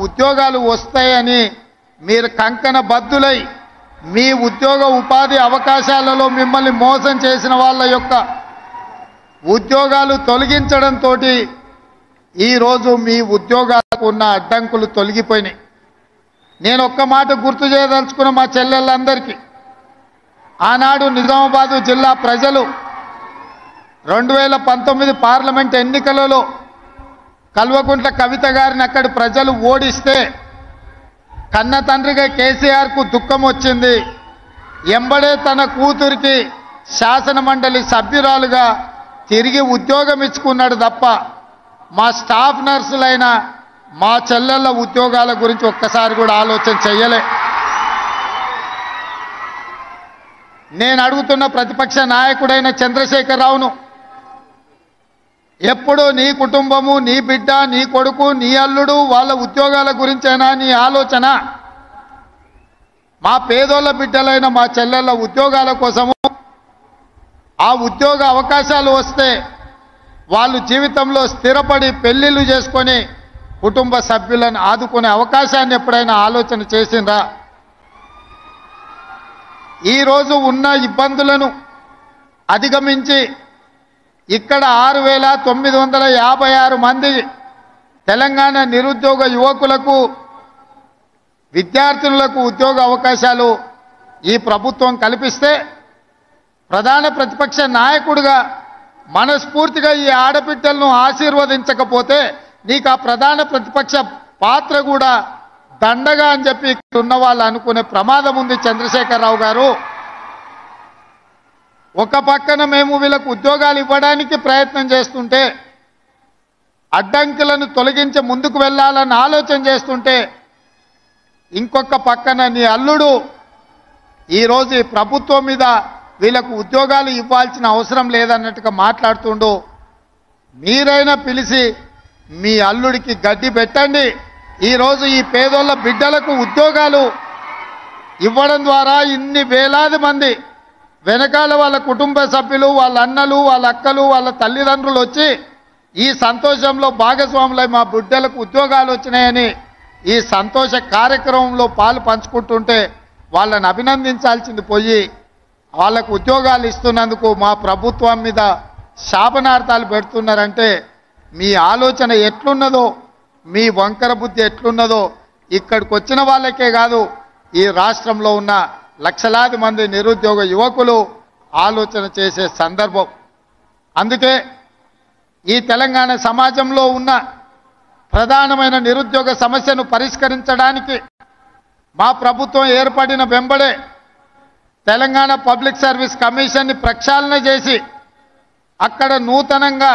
ఉద్యోగాలు వస్తాయని మీరు కంకణ బద్దులై మీ ఉద్యోగ ఉపాధి అవకాశాలలో మిమ్మల్ని మోసం చేసిన వాళ్ళ యొక్క ఉద్యోగాలు తొలగించడంతో ఈరోజు మీ ఉద్యోగాలకు ఉన్న అడ్డంకులు తొలగిపోయినాయి. నేను ఒక్క మాట గుర్తు చేయదలుచుకున్న మా చెల్లెళ్ళందరికీ, ఆనాడు నిజామాబాదు జిల్లా ప్రజలు 2019 పార్లమెంట్ ఎన్నికలలో కల్వకుంట్ల కవిత గారిని అక్కడి ప్రజలు ఓడిస్తే కన్న తండ్రిగా కేసీఆర్కు దుఃఖం వచ్చింది. ఎంబడే తన కూతురికి శాసన మండలి సభ్యురాలుగా తిరిగి ఉద్యోగం ఇచ్చుకున్నాడు తప్ప మా స్టాఫ్ నర్సులైన మా చెల్లెళ్ళ ఉద్యోగాల గురించి ఒక్కసారి కూడా ఆలోచన చెయ్యలే. నేను అడుగుతున్న ప్రతిపక్ష నాయకుడైన చంద్రశేఖరరావును, ఎప్పుడు నీ కుటుంబము, నీ బిడ్డ, నీ కొడుకు, నీ అల్లుడు వాళ్ళ ఉద్యోగాల గురించైనా నీ ఆలోచన? మా పేదోళ్ళ బిడ్డలైన మా చెల్లెళ్ళ ఉద్యోగాల కోసము, ఆ ఉద్యోగ అవకాశాలు వస్తే వాళ్ళు జీవితంలో స్థిరపడి పెళ్లిళ్ళు చేసుకొని కుటుంబ సభ్యులను ఆదుకునే అవకాశాన్ని ఎప్పుడైనా ఆలోచన చేసిండ్రా? ఈరోజు ఉన్న ఇబ్బందులను అధిగమించి ఇక్కడ 6,956 మంది తెలంగాణ నిరుద్యోగ యువకులకు, విద్యార్థులకు ఉద్యోగ అవకాశాలు ఈ ప్రభుత్వం కల్పిస్తే, ప్రధాన ప్రతిపక్ష నాయకుడిగా మనస్ఫూర్తిగా ఈ ఆడబిడ్డలను ఆశీర్వదించకపోతే నీకు ఆ ప్రధాన ప్రతిపక్ష పాత్ర కూడా దండగా అని చెప్పి ఇక్కడ ఉన్న వాళ్ళు అనుకునే ప్రమాదం ఉంది. చంద్రశేఖరరావు గారు, ఒక పక్కన మేము వీళ్ళకు ఉద్యోగాలు ఇవ్వడానికి ప్రయత్నం చేస్తుంటే, అడ్డంకులను తొలగించి ముందుకు వెళ్ళాలని ఆలోచన చేస్తుంటే, ఇంకొక పక్కన నీ అల్లుడు ఈరోజు ఈ ప్రభుత్వం మీద వీళ్ళకు ఉద్యోగాలు ఇవ్వాల్సిన అవసరం లేదన్నట్టుగా మాట్లాడుతుండు. మీరైనా పిలిచి మీ అల్లుడికి గడ్డి పెట్టండి. ఈరోజు ఈ పేదోళ్ళ బిడ్డలకు ఉద్యోగాలు ఇవ్వడం ద్వారా ఇన్ని వేలాది మంది వెనకాల వాళ్ళ కుటుంబ సభ్యులు, వాళ్ళ అన్నలు, వాళ్ళ అక్కలు, వాళ్ళ తల్లిదండ్రులు వచ్చి ఈ సంతోషంలో భాగస్వాములై మా బిడ్డలకు ఉద్యోగాలు వచ్చినాయని ఈ సంతోష కార్యక్రమంలో పాలు పంచుకుంటుంటే వాళ్ళని అభినందించాల్సింది పోయి వాళ్ళకు ఉద్యోగాలు ఇస్తున్నందుకు మా ప్రభుత్వం మీద శాపనార్థాలు పెడుతున్నారంటే మీ ఆలోచన ఎట్లున్నదో, మీ వంకర బుద్ధి ఎట్లున్నదో ఇక్కడికి వచ్చిన వాళ్ళకే కాదు, ఈ రాష్ట్రంలో ఉన్న లక్షలాది మంది నిరుద్యోగ యువకులు ఆలోచన చేసే సందర్భం. అందుకే ఈ తెలంగాణ సమాజంలో ఉన్న ప్రధానమైన నిరుద్యోగ సమస్యను పరిష్కరించడానికి మా ప్రభుత్వం ఏర్పడిన వెంబడే తెలంగాణ పబ్లిక్ సర్వీస్ కమిషన్ని ప్రక్షాళన చేసి అక్కడ నూతనంగా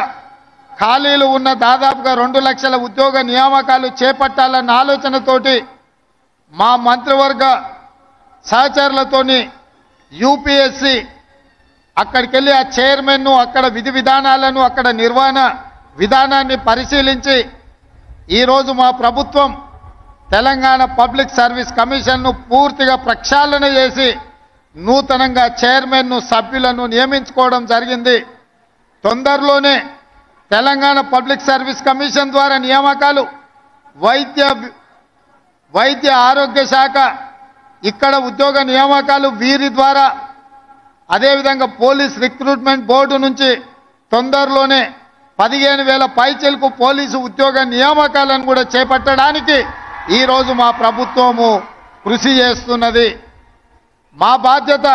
ఖాళీలు ఉన్న దాదాపుగా 2 లక్షల ఉద్యోగ నియామకాలు చేపట్టాలన్న ఆలోచనతోటి మా మంత్రివర్గ సహచరులతోని యూపీఎస్సీ అక్కడికి వెళ్ళి ఆ చైర్మన్ను, అక్కడ విధి విధానాలను, అక్కడ నిర్వహణ విధానాన్ని పరిశీలించి ఈరోజు మా ప్రభుత్వం తెలంగాణ పబ్లిక్ సర్వీస్ కమిషన్ను పూర్తిగా ప్రక్షాళన చేసి నూతనంగా చైర్మన్ను, సభ్యులను నియమించుకోవడం జరిగింది. తొందరలోనే తెలంగాణ పబ్లిక్ సర్వీస్ కమిషన్ ద్వారా నియామకాలు, వైద్య ఆరోగ్య శాఖ ఇక్కడ ఉద్యోగ నియామకాలు వీరి ద్వారా, అదేవిధంగా పోలీస్ రిక్రూట్మెంట్ బోర్డు నుంచి తొందరలోనే 15,000 పైచిలకు పోలీసు ఉద్యోగ నియామకాలను కూడా చేపట్టడానికి ఈరోజు మా ప్రభుత్వము కృషి చేస్తున్నది. మా బాధ్యత,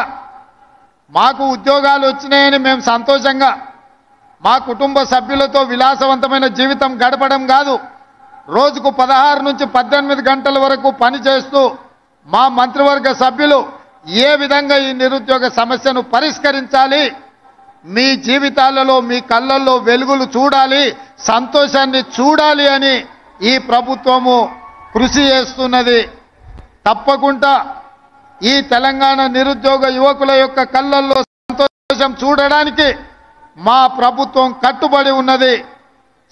మాకు ఉద్యోగాలు వచ్చినాయని మేము సంతోషంగా మా కుటుంబ సభ్యులతో విలాసవంతమైన జీవితం గడపడం కాదు, రోజుకు 16 నుంచి 18 గంటల వరకు పనిచేస్తూ మా మంత్రివర్గ సభ్యులు ఏ విధంగా ఈ నిరుద్యోగ సమస్యను పరిష్కరించాలి, మీ జీవితాలలో, మీ కళ్ళల్లో వెలుగులు చూడాలి, సంతోషాన్ని చూడాలి అని ఈ ప్రభుత్వము కృషి చేస్తున్నది. తప్పకుండా ఈ తెలంగాణ నిరుద్యోగ యువకుల యొక్క కళ్ళల్లో సంతోషం చూడడానికి మా ప్రభుత్వం కట్టుబడి ఉన్నది.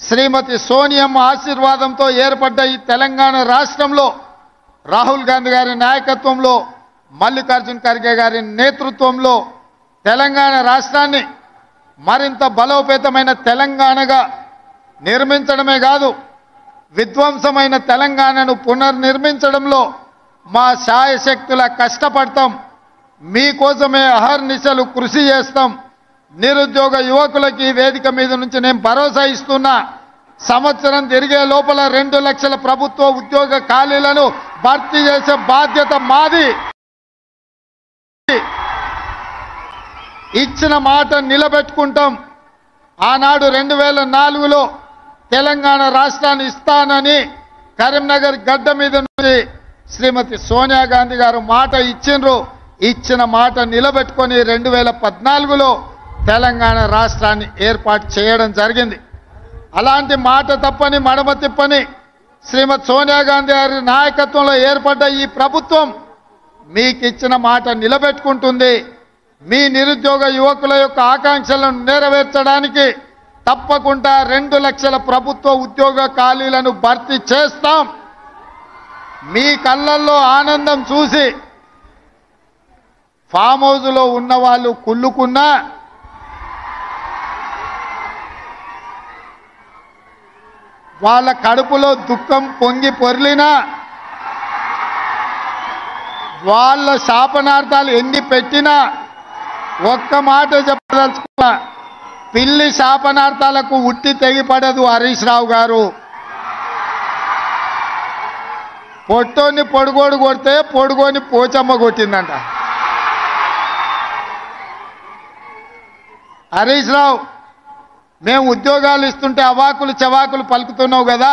శ్రీమతి సోనియమ్మ ఆశీర్వాదంతో ఏర్పడ్డ ఈ తెలంగాణ రాష్ట్రంలో రాహుల్ గాంధీ గారి నాయకత్వంలో, మల్లికార్జున్ ఖర్గే గారి నేతృత్వంలో తెలంగాణ రాష్ట్రాన్ని మరింత బలోపేతమైన తెలంగాణగా నిర్మించడమే కాదు, విధ్వంసమైన తెలంగాణను పునర్నిర్మించడంలో మా శాయశక్తుల కష్టపడతాం. మీకోసమే అహర్నిశలు కృషి చేస్తాం. నిరుద్యోగ యువకులకి వేదిక మీద నుంచి నేను భరోసా ఇస్తున్నా. సంవత్సరం తిరిగే లోపల 2 లక్షల ప్రభుత్వ ఉద్యోగ ఖాళీలను భర్తీ చేసే బాధ్యత మాది. ఇచ్చిన మాట నిలబెట్టుకుంటాం. ఆనాడు 2004లో తెలంగాణ రాష్ట్రాన్ని ఇస్తానని కరీంనగర్ గడ్డ మీద నుంచి శ్రీమతి సోనియా గాంధీ గారు మాట ఇచ్చిండ్రు. ఇచ్చిన మాట నిలబెట్టుకొని 2014లో తెలంగాణ రాష్ట్రాన్ని ఏర్పాటు చేయడం జరిగింది. అలాంటి మాట తప్పని మడమ తిప్పని శ్రీమతి సోనియా గాంధీ గారి నాయకత్వంలో ఏర్పడ్డ ఈ ప్రభుత్వం మీకు ఇచ్చిన మాట నిలబెట్టుకుంటుంది. మీ నిరుద్యోగ యువకుల యొక్క ఆకాంక్షలను నెరవేర్చడానికి తప్పకుండా 2 లక్షల ప్రభుత్వ ఉద్యోగ ఖాళీలను భర్తీ చేస్తాం. మీ కళ్ళల్లో ఆనందం చూసి ఫామ్ హౌస్లో ఉన్న వాళ్ళు కుళ్ళుకున్నా, వాళ్ళ కడుపులో దుఃఖం పొంగి పొర్లినా, వాళ్ళ శాపనార్థాలు ఎన్ని పెట్టినా ఒక్క మాట చెప్పదలుచుకున్నా, పిల్లి శాపనార్థాలకు ఉట్టి తెగిపడదు హరీష్ రావు గారు. పొట్టోని పొడుగోడు కొడితే పొడుగోని పోచమ్మ కొట్టిందంట. హరీష్ రావు, మేము ఉద్యోగాలు ఇస్తుంటే అవాకులు చవాకులు పలుకుతున్నావు కదా,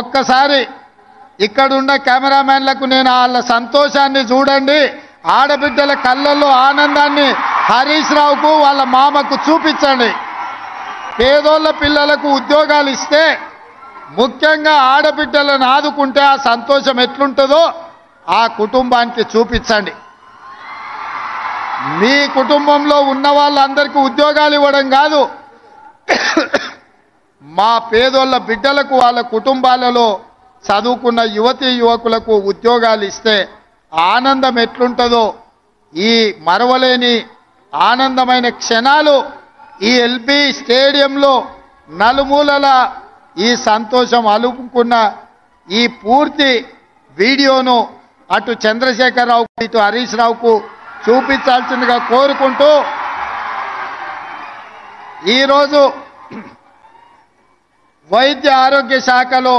ఒక్కసారి ఇక్కడున్న కెమెరామెన్లకు నేను వాళ్ళ సంతోషాన్ని చూడండి, ఆడబిడ్డల కళ్ళల్లో ఆనందాన్ని హరీష్ రావుకు వాళ్ళ మామకు చూపించండి. పేదోళ్ళ పిల్లలకు ఉద్యోగాలు ఇస్తే, ముఖ్యంగా ఆడబిడ్డలను ఆదుకుంటే ఆ సంతోషం ఎట్లుంటుందో ఆ కుటుంబానికి చూపించండి. మీ కుటుంబంలో ఉన్న వాళ్ళందరికీ ఉద్యోగాలు ఇవ్వడం కాదు, మా పేదోళ్ళ బిడ్డలకు వాళ్ళ కుటుంబాలలో చదువుకున్న యువతీ యువకులకు ఉద్యోగాలు ఇస్తే ఆనందం ఎట్లుంటుందో, ఈ మరవలేని ఆనందమైన క్షణాలు ఈ ఎల్బీ స్టేడియంలో నలుమూలల ఈ సంతోషం అలుపుకున్న ఈ పూర్తి వీడియోను అటు చంద్రశేఖరరావు ఇటు హరీష్ రావుకు చూపించాల్సిందిగా కోరుకుంటూ, ఈరోజు వైద్య ఆరోగ్య శాఖలో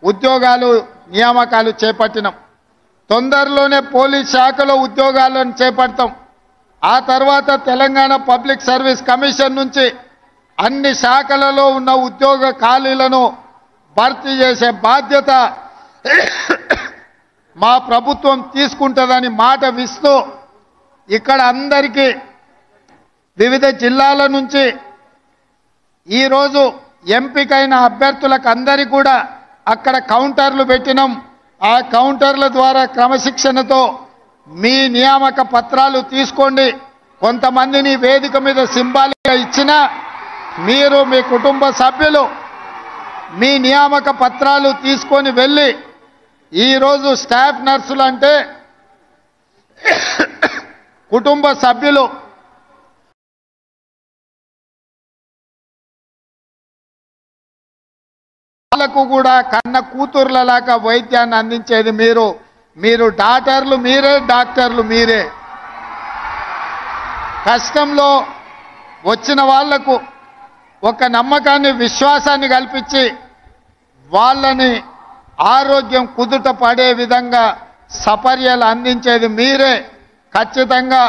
ఉద్యోగాలు నియామకాలు చేపట్టినాం. తొందరలోనే పోలీస్ శాఖలో ఉద్యోగాలను చేపడతాం. ఆ తర్వాత తెలంగాణ పబ్లిక్ సర్వీస్ కమిషన్ నుంచి అన్ని శాఖలలో ఉన్న ఉద్యోగ ఖాళీలను భర్తీ చేసే బాధ్యత మా ప్రభుత్వం తీసుకుంటుందని మాట ఇస్తూ, ఇక్కడ అందరికీ వివిధ జిల్లాల నుంచి ఈరోజు ఎంపికైన అభ్యర్థులకు అందరికీ కూడా అక్కడ కౌంటర్లు పెట్టినాం. ఆ కౌంటర్ల ద్వారా క్రమశిక్షణతో మీ నియామక పత్రాలు తీసుకోండి. కొంతమందిని వేదిక మీద సింబాలిక్గా ఇచ్చినా మీరు మీ కుటుంబ సభ్యులు మీ నియామక పత్రాలు తీసుకొని వెళ్ళి, ఈరోజు స్టాఫ్ నర్సులు అంటే కుటుంబ సభ్యులు, వాళ్ళకు కూడా కన్న కూతుర్లలాగా వైద్యాన్ని అందించేది మీరు. మీరు డాక్టర్లు మీరే, డాక్టర్లు మీరే. కష్టంలో వచ్చిన వాళ్లకు ఒక నమ్మకాన్ని విశ్వాసాన్ని కల్పించి వాళ్ళని ఆరోగ్యం కుదుట పడే విధంగా సపర్యలు అందించేది మీరే. ఖచ్చితంగా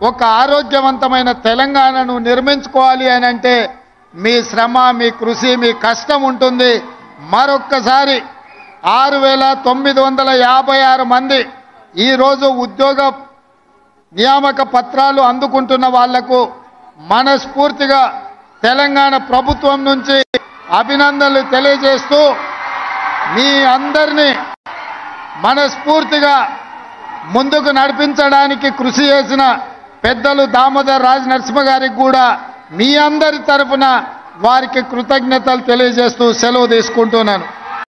ఒక ఆరోగ్యవంతమైన తెలంగాణను నిర్మించుకోవాలి అని అంటే మీ శ్రమ, మీ కృషి, మీ కష్టం ఉంటుంది. మరొక్కసారి 6,956 మంది ఈరోజు ఉద్యోగ నియామక పత్రాలు అందుకుంటున్న వాళ్లకు మనస్ఫూర్తిగా తెలంగాణ ప్రభుత్వం నుంచి అభినందనలు తెలియజేస్తూ, మీ అందరినీ మనస్ఫూర్తిగా ముందుకు నడిపించడానికి కృషి చేసిన పెద్దలు దామోదర్ రాజ్ నరసింహ గారికి కూడా మీ అందరి తరఫున వారికి కృతజ్ఞతలు తెలియజేస్తూ సెలవు తీసుకుంటున్నాను.